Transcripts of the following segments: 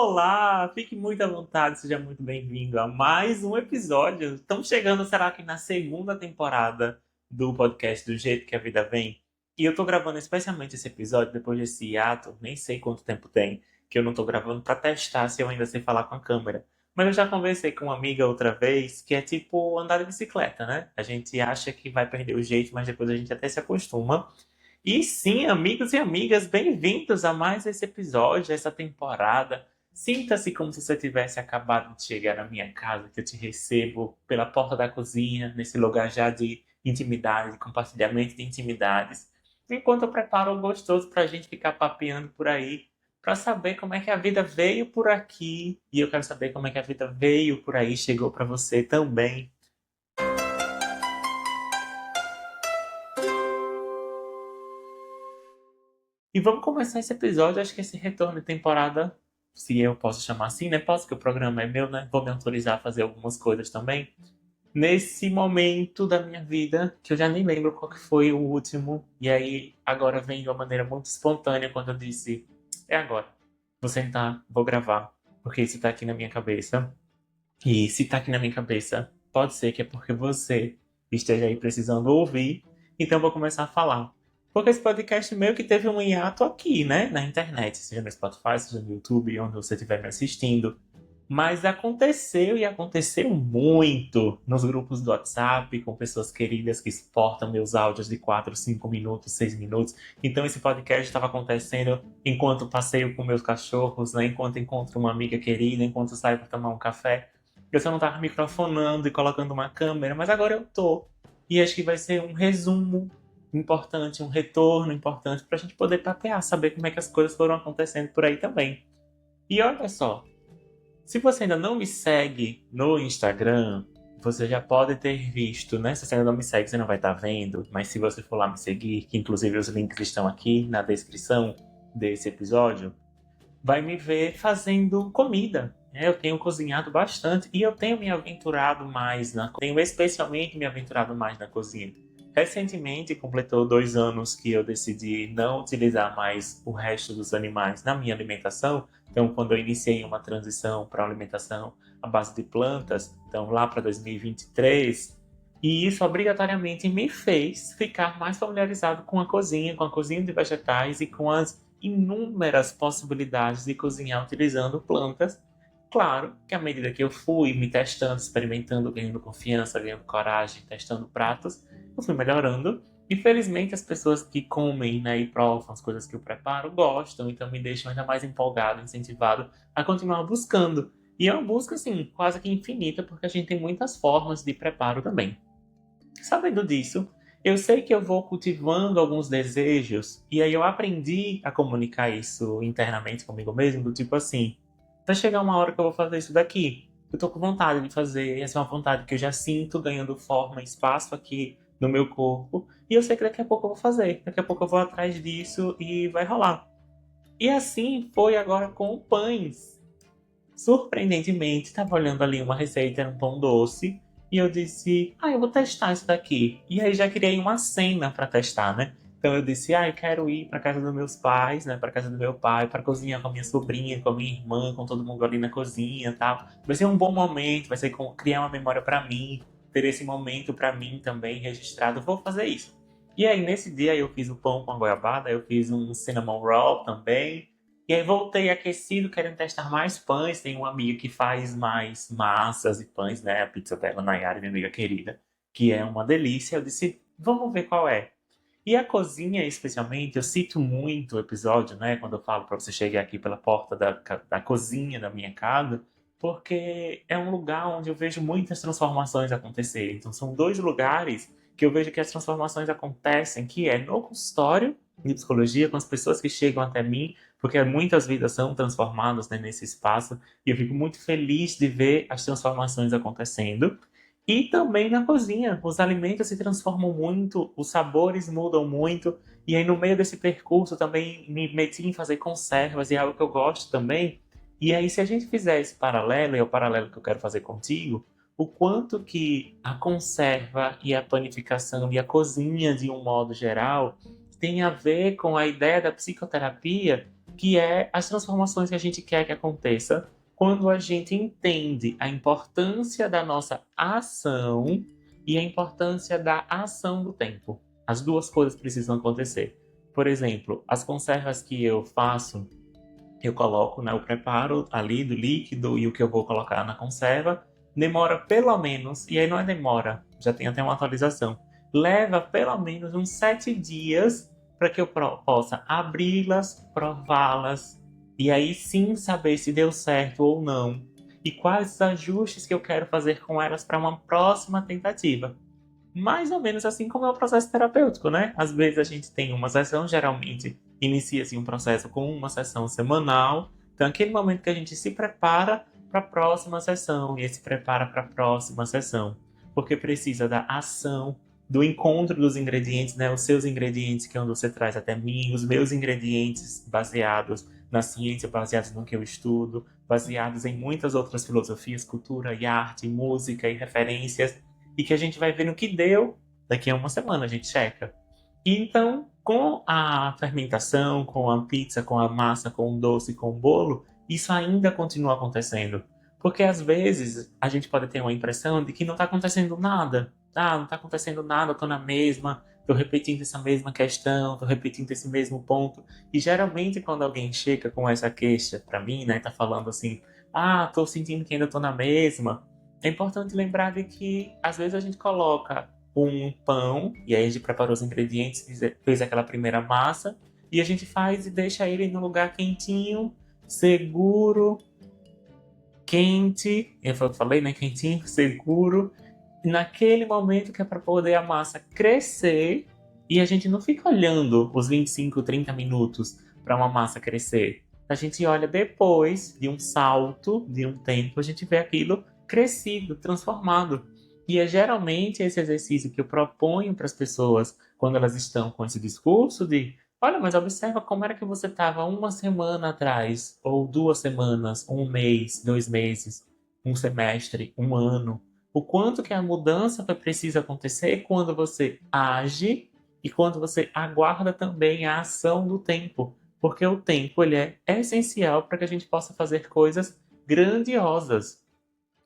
Olá, fique muito à vontade, seja muito bem-vindo a mais um episódio. Estamos chegando, será que na segunda temporada do podcast Do Jeito que a Vida Vem? E eu tô gravando especialmente esse episódio depois desse hiato, nem sei quanto tempo tem, que eu não tô gravando pra testar se eu ainda sei falar com a câmera. Mas eu já conversei com uma amiga outra vez, que é tipo andar de bicicleta, né? A gente acha que vai perder o jeito, mas depois a gente até se acostuma. E sim, amigos e amigas, bem-vindos a mais esse episódio, essa temporada. Sinta-se como se você tivesse acabado de chegar na minha casa, que eu te recebo pela porta da cozinha, nesse lugar já de intimidade, de compartilhamento de intimidades, enquanto eu preparo o gostoso para a gente ficar papeando por aí, para saber como é que a vida veio por aqui, e eu quero saber como é que a vida veio por aí, chegou para você também. E vamos começar esse episódio, acho que esse retorno de temporada, se eu posso chamar assim, né? Posso, que o programa é meu, né? Vou me autorizar a fazer algumas coisas também. Nesse momento da minha vida, que eu já nem lembro qual que foi o último, e aí agora vem de uma maneira muito espontânea quando eu disse, é agora. Vou sentar, vou gravar, porque isso tá aqui na minha cabeça. E se tá aqui na minha cabeça, pode ser que é porque você esteja aí precisando ouvir, então eu vou começar a falar. Porque esse podcast meio que teve um hiato aqui, né? Na internet, seja no Spotify, seja no YouTube, onde você estiver me assistindo. Mas aconteceu e aconteceu muito nos grupos do WhatsApp, com pessoas queridas que exportam meus áudios de 4, 5 minutos, 6 minutos. Então esse podcast estava acontecendo enquanto passeio com meus cachorros, né? Enquanto encontro uma amiga querida, enquanto saio para tomar um café. Eu só não estava microfonando e colocando uma câmera, mas agora eu tô. E acho que vai ser um resumo importante, um retorno importante para a gente poder papear, saber como é que as coisas foram acontecendo por aí também. E olha só, se você ainda não me segue no Instagram, você já pode ter visto, né? Se você ainda não me segue, você não vai estar vendo, mas se você for lá me seguir, que inclusive os links estão aqui na descrição desse episódio, vai me ver fazendo comida. Eu tenho cozinhado bastante e eu tenho me aventurado mais tenho especialmente me aventurado mais na cozinha. Recentemente completou 2 anos que eu decidi não utilizar mais o resto dos animais na minha alimentação. Então, quando eu iniciei uma transição para uma alimentação à base de plantas, então lá para 2023, e isso obrigatoriamente me fez ficar mais familiarizado com a cozinha de vegetais e com as inúmeras possibilidades de cozinhar utilizando plantas. Claro que à medida que eu fui me testando, experimentando, ganhando confiança, ganhando coragem, testando pratos, eu fui melhorando. E felizmente as pessoas que comem, né, e provam as coisas que eu preparo gostam, então me deixam ainda mais empolgado, incentivado a continuar buscando. E é uma busca, assim, quase que infinita, porque a gente tem muitas formas de preparo também. Sabendo disso, eu sei que eu vou cultivando alguns desejos, e aí eu aprendi a comunicar isso internamente comigo mesmo, do tipo assim, vai chegar uma hora que eu vou fazer isso daqui. Eu tô com vontade de fazer, essa é uma vontade que eu já sinto ganhando forma e espaço aqui no meu corpo, e eu sei que daqui a pouco eu vou fazer, daqui a pouco eu vou atrás disso e vai rolar. E assim foi agora com pães. Surpreendentemente, estava olhando ali uma receita, era um pão doce, e eu disse, eu vou testar isso daqui. E aí já criei uma cena para testar, né? Então eu disse, eu quero ir para casa dos meus pais, né? Para casa do meu pai, para cozinhar com a minha sobrinha, com a minha irmã, com todo mundo ali na cozinha, e tal. Vai ser um bom momento, vai ser criar uma memória para mim, ter esse momento para mim também registrado. Vou fazer isso. E aí nesse dia eu fiz o pão com a goiabada, eu fiz um cinnamon roll também. E aí voltei aquecido, querendo testar mais pães. Tem um amigo que faz mais massas e pães, né? A pizza dela, Nayara, minha amiga querida, que é uma delícia. Eu disse, vamos ver qual é. E a cozinha, especialmente, eu cito muito o episódio, né? Quando eu falo para você chegar aqui pela porta da cozinha da minha casa, porque é um lugar onde eu vejo muitas transformações acontecerem. Então, são dois lugares que eu vejo que as transformações acontecem, que é no consultório de psicologia, com as pessoas que chegam até mim, porque muitas vidas são transformadas, né, nesse espaço, e eu fico muito feliz de ver as transformações acontecendo. E também na cozinha, os alimentos se transformam muito, os sabores mudam muito, e aí no meio desse percurso também me meti em fazer conservas, e é algo que eu gosto também. E aí se a gente fizer esse paralelo, e é o paralelo que eu quero fazer contigo, o quanto que a conserva e a panificação e a cozinha de um modo geral tem a ver com a ideia da psicoterapia que é as transformações que a gente quer que aconteça quando a gente entende a importância da nossa ação e a importância da ação do tempo. As duas coisas precisam acontecer. Por exemplo, as conservas que eu faço, eu coloco, né, o preparo ali do líquido e o que eu vou colocar na conserva, demora pelo menos, e aí não é demora, já tem até uma atualização, leva pelo menos uns 7 dias para que eu possa abri-las, prová-las, e aí sim saber se deu certo ou não, e quais os ajustes que eu quero fazer com elas para uma próxima tentativa. Mais ou menos assim como é o processo terapêutico, né? Às vezes a gente tem uma sessão, geralmente inicia-se um processo com uma sessão semanal. Então, aquele momento que a gente se prepara para a próxima sessão e se prepara para a próxima sessão. Porque precisa da ação, do encontro dos ingredientes, né? Os seus ingredientes que é onde você traz até mim, os meus ingredientes baseados na ciência, baseados no que eu estudo, baseados em muitas outras filosofias, cultura e arte, música e referências e que a gente vai ver no que deu daqui a uma semana, a gente checa. E então, com a fermentação, com a pizza, com a massa, com o doce, com o bolo, isso ainda continua acontecendo. Porque às vezes a gente pode ter uma impressão de que não está acontecendo nada. Ah, não está acontecendo nada, eu estou na mesma, estou repetindo essa mesma questão, estou repetindo esse mesmo ponto. E geralmente quando alguém chega com essa queixa para mim, né, tá falando assim, ah, estou sentindo que ainda estou na mesma, é importante lembrar de que às vezes a gente coloca um pão, e aí a gente preparou os ingredientes, fez aquela primeira massa, e a gente faz e deixa ele no lugar quentinho, seguro, quente, eu falei, né, quentinho, seguro, naquele momento que é para poder a massa crescer, e a gente não fica olhando os 25, 30 minutos para uma massa crescer. A gente olha depois de um salto, de um tempo, a gente vê aquilo crescido, transformado. E é geralmente esse exercício que eu proponho para as pessoas quando elas estão com esse discurso de olha, mas observa como era que você estava uma semana atrás, ou 2 semanas, um mês, 2 meses, um semestre, um ano. O quanto que a mudança vai precisar acontecer quando você age e quando você aguarda também a ação do tempo. Porque o tempo ele é essencial para que a gente possa fazer coisas grandiosas.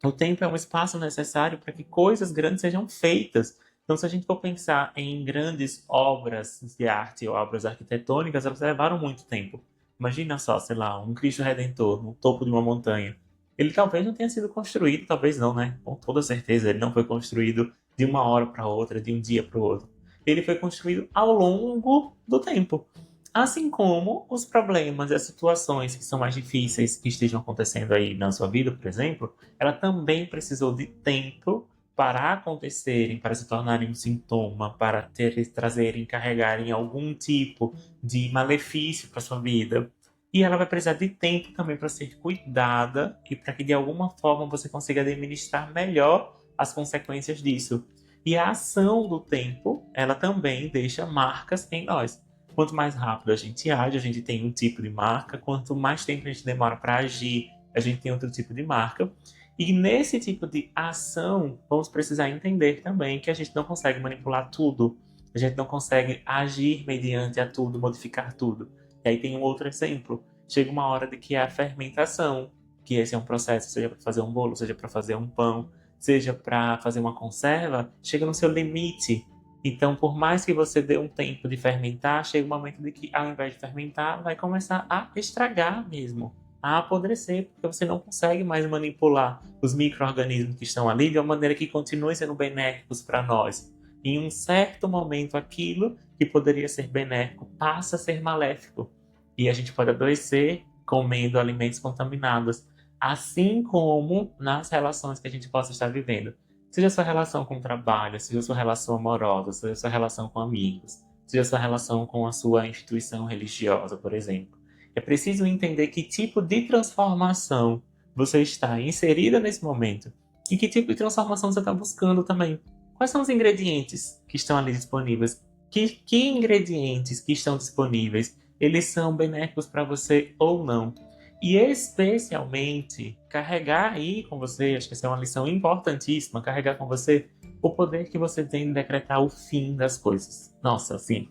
O tempo é um espaço necessário para que coisas grandes sejam feitas. Então, se a gente for pensar em grandes obras de arte ou obras arquitetônicas, elas levaram muito tempo. Imagina só, sei lá, um Cristo Redentor no topo de uma montanha. Ele talvez não tenha sido construído, talvez não, né? Com toda certeza, ele não foi construído de uma hora para outra, de um dia para o outro. Ele foi construído ao longo do tempo. Assim como os problemas e as situações que são mais difíceis que estejam acontecendo aí na sua vida, por exemplo, ela também precisou de tempo para acontecerem, para se tornarem um sintoma, para trazerem, carregarem algum tipo de malefício para sua vida. E ela vai precisar de tempo também para ser cuidada e para que de alguma forma você consiga administrar melhor as consequências disso. E a ação do tempo, ela também deixa marcas em nós. Quanto mais rápido a gente age, a gente tem um tipo de marca. Quanto mais tempo a gente demora para agir, a gente tem outro tipo de marca. E nesse tipo de ação, vamos precisar entender também que a gente não consegue manipular tudo. A gente não consegue agir mediante a tudo, modificar tudo. E aí tem um outro exemplo. Chega uma hora de que é a fermentação, que esse é um processo, seja para fazer um bolo, seja para fazer um pão, seja para fazer uma conserva, chega no seu limite. Então, por mais que você dê um tempo de fermentar, chega um momento de que, ao invés de fermentar, vai começar a estragar mesmo, a apodrecer, porque você não consegue mais manipular os micro-organismos que estão ali de uma maneira que continue sendo benéficos para nós. Em um certo momento, aquilo que poderia ser benéfico passa a ser maléfico. E a gente pode adoecer comendo alimentos contaminados, assim como nas relações que a gente possa estar vivendo. Seja sua relação com o trabalho, seja sua relação amorosa, seja sua relação com amigos, seja sua relação com a sua instituição religiosa, por exemplo. É preciso entender que tipo de transformação você está inserida nesse momento e que tipo de transformação você está buscando também. Quais são os ingredientes que estão ali disponíveis? Que ingredientes que estão disponíveis, eles são benéficos para você ou não? E especialmente, carregar aí com você, acho que essa é uma lição importantíssima, carregar com você o poder que você tem de decretar o fim das coisas. Nossa, assim,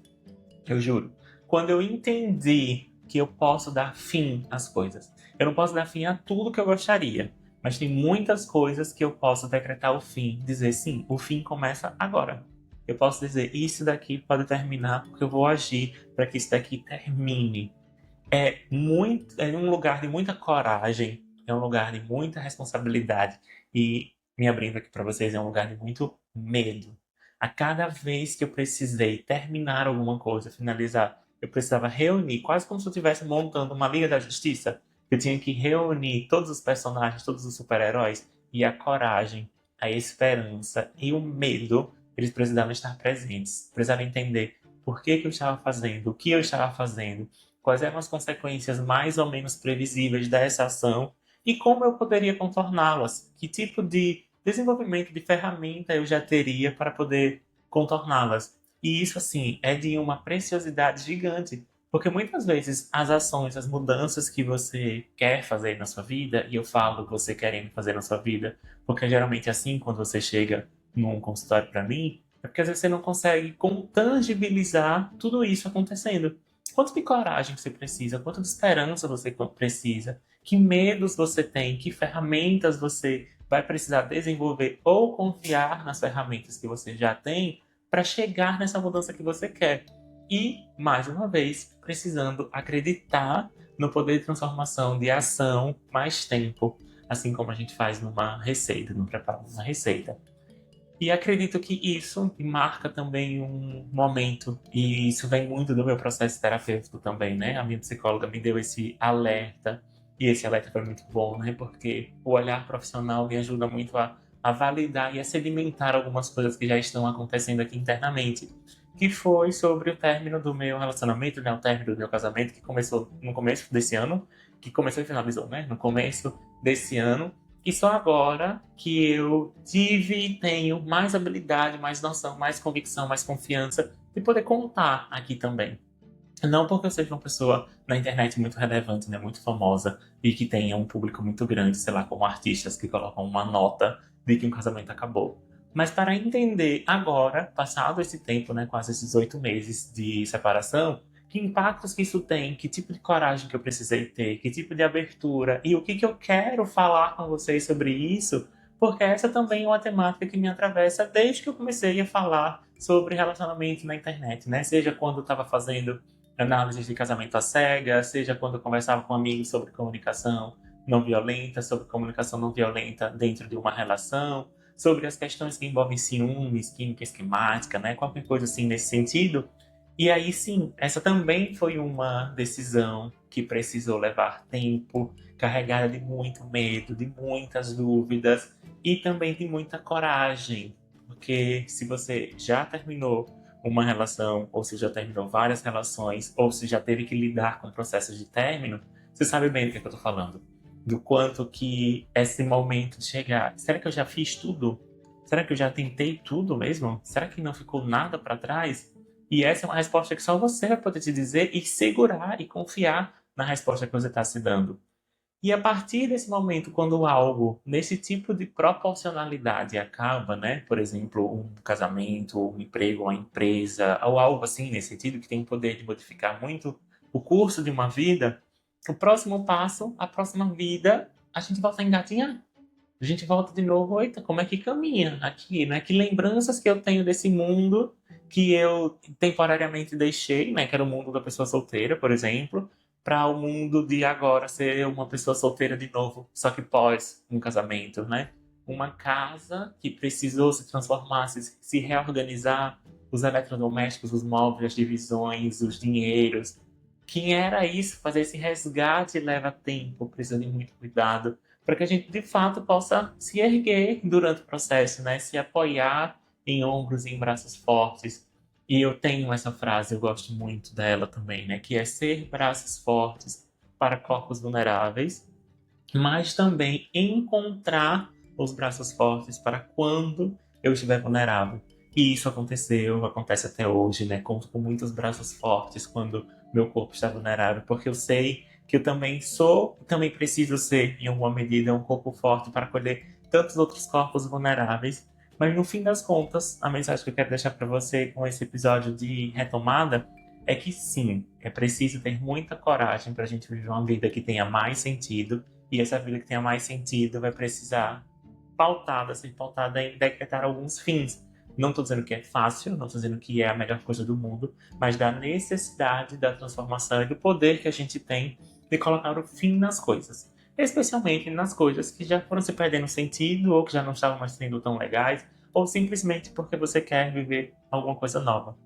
eu juro. Quando eu entendi que eu posso dar fim às coisas. Eu não posso dar fim a tudo que eu gostaria, mas tem muitas coisas que eu posso decretar o fim, dizer sim, o fim começa agora. Eu posso dizer, isso daqui pode terminar porque eu vou agir para que isso daqui termine. É um lugar de muita coragem, é um lugar de muita responsabilidade. E me abrindo aqui para vocês, é um lugar de muito medo. A cada vez que eu precisei terminar alguma coisa, finalizar, eu precisava reunir, quase como se eu estivesse montando uma Liga da Justiça. Eu tinha que reunir todos os personagens, todos os super-heróis, e a coragem, a esperança e o medo, eles precisavam estar presentes. Precisavam entender por que que eu estava fazendo, o que eu estava fazendo, quais eram as consequências mais ou menos previsíveis dessa ação e como eu poderia contorná-las, que tipo de desenvolvimento de ferramenta eu já teria para poder contorná-las. E isso, assim, é de uma preciosidade gigante, porque muitas vezes as ações, as mudanças que você quer fazer na sua vida, e eu falo você querendo fazer na sua vida, porque geralmente é assim quando você chega num consultório para mim, é porque às vezes você não consegue tangibilizar tudo isso acontecendo. Quanto de coragem você precisa? Quanto de esperança você precisa? Que medos você tem? Que ferramentas você vai precisar desenvolver ou confiar nas ferramentas que você já tem para chegar nessa mudança que você quer? E, mais uma vez, precisando acreditar no poder de transformação, de ação, mais tempo, assim como a gente faz numa receita, no preparo de uma receita. E acredito que isso marca também um momento, e isso vem muito do meu processo terapêutico também, né? A minha psicóloga me deu esse alerta, e esse alerta foi muito bom, né? Porque o olhar profissional me ajuda muito a validar e a sedimentar algumas coisas que já estão acontecendo aqui internamente. Que foi sobre o término do meu relacionamento, né? O término do meu casamento, que começou no começo desse ano, que começou e finalizou, né? No começo desse ano. E só agora que eu tive e tenho mais habilidade, mais noção, mais convicção, mais confiança de poder contar aqui também. Não porque eu seja uma pessoa na internet muito relevante, né, muito famosa e que tenha um público muito grande, sei lá, como artistas que colocam uma nota de que um casamento acabou. Mas para entender agora, passado esse tempo, né, quase esses 8 meses de separação, que impactos que isso tem, que tipo de coragem que eu precisei ter, que tipo de abertura e o que que eu quero falar com vocês sobre isso, porque essa também é uma temática que me atravessa desde que eu comecei a falar sobre relacionamento na internet, né? Seja quando eu estava fazendo análises de casamento às cegas, seja quando eu conversava com amigos sobre comunicação não violenta, sobre comunicação não violenta dentro de uma relação, sobre as questões que envolvem ciúmes, química esquemática, né? Qualquer coisa assim nesse sentido. E aí sim, essa também foi uma decisão que precisou levar tempo, carregada de muito medo, de muitas dúvidas e também de muita coragem. Porque se você já terminou uma relação, ou se já terminou várias relações, ou se já teve que lidar com processos de término, você sabe bem do que eu tô falando. Do quanto que esse momento de chegar, será que eu já fiz tudo? Será que eu já tentei tudo mesmo? Será que não ficou nada para trás? E essa é uma resposta que só você vai poder te dizer e segurar e confiar na resposta que você está se dando. E a partir desse momento, quando algo nesse tipo de proporcionalidade acaba, né? Por exemplo, um casamento, um emprego, uma empresa, ou algo assim nesse sentido, que tem o poder de modificar muito o curso de uma vida, o próximo passo, a próxima vida, a gente volta a engatinhar. A gente volta de novo, eita, como é que caminha aqui, né? Que lembranças que eu tenho desse mundo que eu temporariamente deixei, né? Que era o mundo da pessoa solteira, por exemplo, para o mundo de agora ser uma pessoa solteira de novo, só que pós um casamento, né? Uma casa que precisou se transformar, se reorganizar, os eletrodomésticos, os móveis, as divisões, os dinheiros. Quem era isso? Fazer esse resgate leva tempo, precisa de muito cuidado para que a gente de fato possa se erguer durante o processo, né? Se apoiar em ombros e em braços fortes. E eu tenho essa frase, eu gosto muito dela também, né? Que é ser braços fortes para corpos vulneráveis, mas também encontrar os braços fortes para quando eu estiver vulnerável. E isso aconteceu, acontece até hoje, né? Conto com muitos braços fortes quando meu corpo está vulnerável, porque eu sei que eu também sou, também preciso ser, em alguma medida, um corpo forte para acolher tantos outros corpos vulneráveis. Mas no fim das contas, a mensagem que eu quero deixar para você com esse episódio de retomada é que sim, é preciso ter muita coragem para a gente viver uma vida que tenha mais sentido, e essa vida que tenha mais sentido vai precisar ser pautada em decretar alguns fins. Não estou dizendo que é fácil, não estou dizendo que é a melhor coisa do mundo, mas da necessidade da transformação e do poder que a gente tem de colocar o fim nas coisas. Especialmente nas coisas que já foram se perdendo sentido ou que já não estavam mais sendo tão legais, ou simplesmente porque você quer viver alguma coisa nova.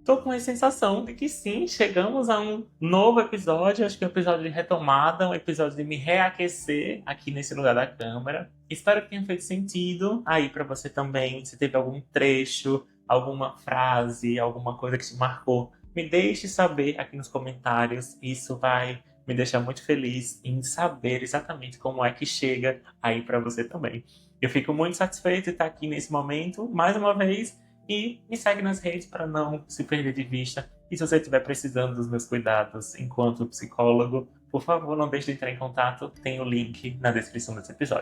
Tô com a sensação de que sim, chegamos a um novo episódio, acho que é um episódio de retomada, um episódio de me reaquecer aqui nesse lugar da câmera. Espero que tenha feito sentido aí pra você também, se teve algum trecho, alguma frase, alguma coisa que te marcou. Me deixe saber aqui nos comentários, isso vai me deixar muito feliz em saber exatamente como é que chega aí pra você também. Eu fico muito satisfeito de estar aqui nesse momento, mais uma vez, e me segue nas redes para não se perder de vista. E se você estiver precisando dos meus cuidados enquanto psicólogo, por favor, não deixe de entrar em contato. Tem o link na descrição desse episódio.